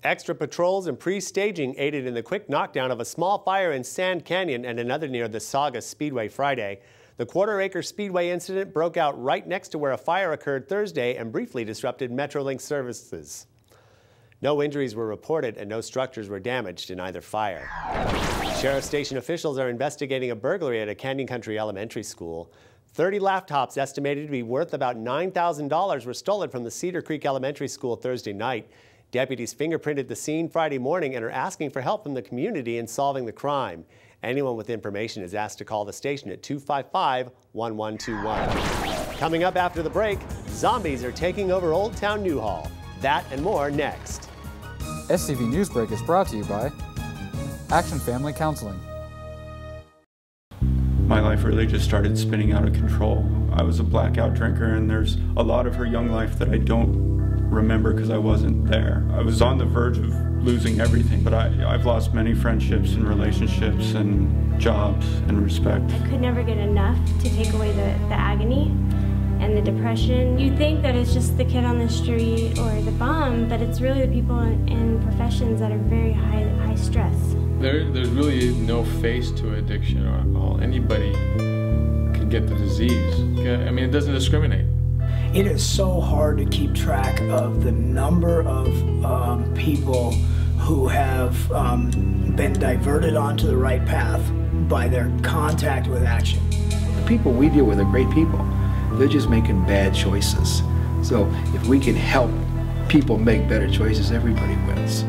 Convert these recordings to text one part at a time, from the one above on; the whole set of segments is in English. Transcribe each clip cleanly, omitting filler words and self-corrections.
Extra patrols and pre-staging aided in the quick knockdown of a small fire in Sand Canyon and another near the Saugus Speedway Friday. The quarter-acre Speedway incident broke out right next to where a fire occurred Thursday and briefly disrupted Metrolink services. No injuries were reported and no structures were damaged in either fire. Sheriff Station officials are investigating a burglary at a Canyon Country Elementary School. 30 laptops estimated to be worth about $9,000 were stolen from the Cedar Creek Elementary School Thursday night. Deputies fingerprinted the scene Friday morning and are asking for help from the community in solving the crime. Anyone with information is asked to call the station at 255-1121. Coming up after the break, zombies are taking over Old Town Newhall. That and more next. SCV News Break is brought to you by Action Family Counseling. My life really just started spinning out of control. I was a blackout drinker, and there's a lot of her young life that I don't remember because I wasn't there. I was on the verge of losing everything, but I've lost many friendships and relationships and jobs and respect. I could never get enough to take away the agony and the depression. You think that it's just the kid on the street or the bum, but it's really the people in professions that are very high stress. There's really no face to addiction or alcohol. Anybody can get the disease. I mean, it doesn't discriminate. It is so hard to keep track of the number of people who have been diverted onto the right path by their contact with action. The people we deal with are great people. They're just making bad choices. So if we can help people make better choices, everybody wins.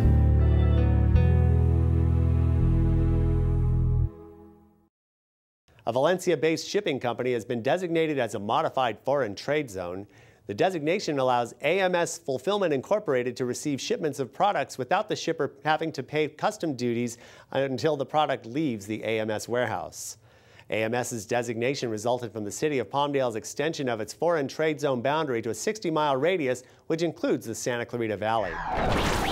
A Valencia-based shipping company has been designated as a modified foreign trade zone. The designation allows AMS Fulfillment Incorporated to receive shipments of products without the shipper having to pay custom duties until the product leaves the AMS warehouse. AMS's designation resulted from the city of Palmdale's extension of its foreign trade zone boundary to a 60-mile radius, which includes the Santa Clarita Valley.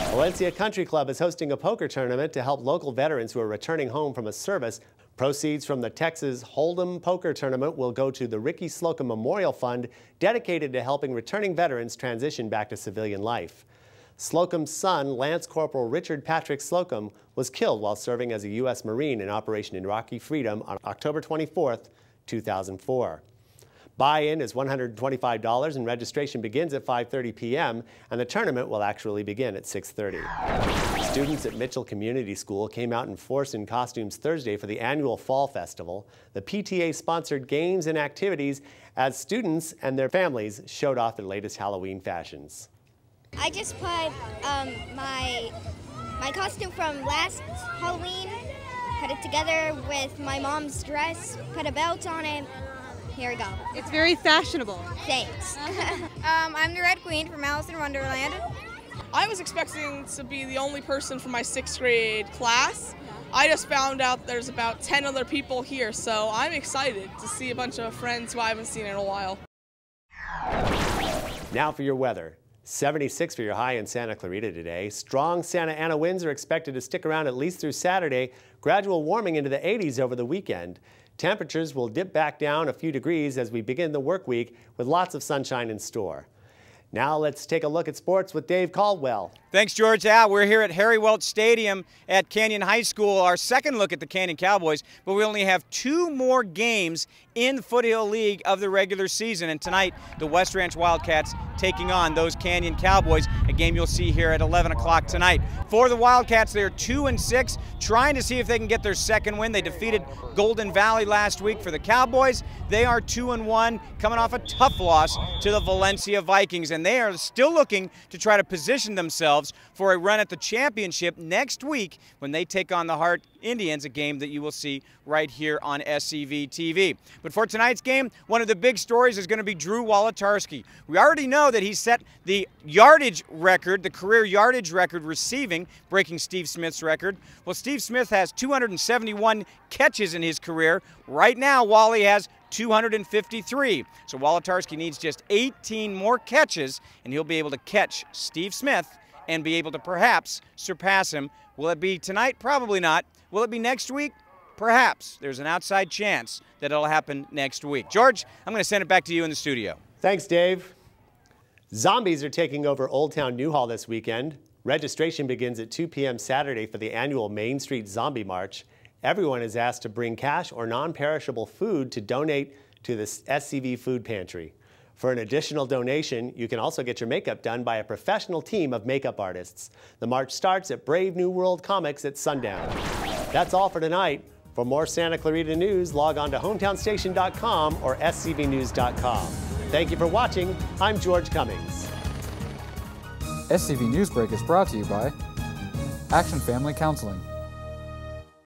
Valencia Country Club is hosting a poker tournament to help local veterans who are returning home from a service. Proceeds from the Texas Hold'em Poker Tournament will go to the Ricky Slocum Memorial Fund, dedicated to helping returning veterans transition back to civilian life. Slocum's son, Lance Corporal Richard Patrick Slocum, was killed while serving as a U.S. Marine in Operation Iraqi Freedom on October 24, 2004. Buy-in is $125 and registration begins at 5:30 p.m. and the tournament will actually begin at 6:30. Students at Mitchell Community School came out in force in costumes Thursday for the annual Fall Festival. The PTA sponsored games and activities as students and their families showed off their latest Halloween fashions. I just put my costume from last Halloween, put it together with my mom's dress, put a belt on it. Here we go. It's very fashionable. Thanks. I'm the Red Queen from Alice in Wonderland. I was expecting to be the only person from my 6th grade class. I just found out there's about 10 other people here, so I'm excited to see a bunch of friends who I haven't seen in a while. Now for your weather. 76 for your high in Santa Clarita today. Strong Santa Ana winds are expected to stick around at least through Saturday. Gradual warming into the 80s over the weekend. Temperatures will dip back down a few degrees as we begin the work week with lots of sunshine in store. Now let's take a look at sports with Dave Caldwell. Thanks, George. We're here at Harry Welch Stadium at Canyon High School, our second look at the Canyon Cowboys, but we only have 2 more games in the Foothill League of the regular season. And tonight, the West Ranch Wildcats taking on those Canyon Cowboys, a game you'll see here at 11 o'clock tonight. For the Wildcats, they're 2-6, trying to see if they can get their second win. They defeated Golden Valley last week. For the Cowboys, they are 2-1, coming off a tough loss to the Valencia Vikings, and they are still looking to try to position themselves for a run at the championship next week when they take on the Hart Indians, a game that you will see right here on SCV TV. But for tonight's game, one of the big stories is going to be Drew Wolotarski. We already know that he set the yardage record, the career yardage record receiving, breaking Steve Smith's record. Well, Steve Smith has 271 catches in his career. Right now, Wally has 253. So Wolotarski needs just 18 more catches, and he'll be able to catch Steve Smith and be able to perhaps surpass him. Will it be tonight? Probably not. Will it be next week? Perhaps. There's an outside chance that it'll happen next week. George, I'm going to send it back to you in the studio. Thanks, Dave. Zombies are taking over Old Town Newhall this weekend. Registration begins at 2 p.m. Saturday for the annual Main Street Zombie March. Everyone is asked to bring cash or non-perishable food to donate to the SCV Food Pantry. For an additional donation, you can also get your makeup done by a professional team of makeup artists. The march starts at Brave New World Comics at sundown. That's all for tonight. For more Santa Clarita news, log on to hometownstation.com or scvnews.com. Thank you for watching. I'm George Cummings. SCV News Break is brought to you by Action Family Counseling.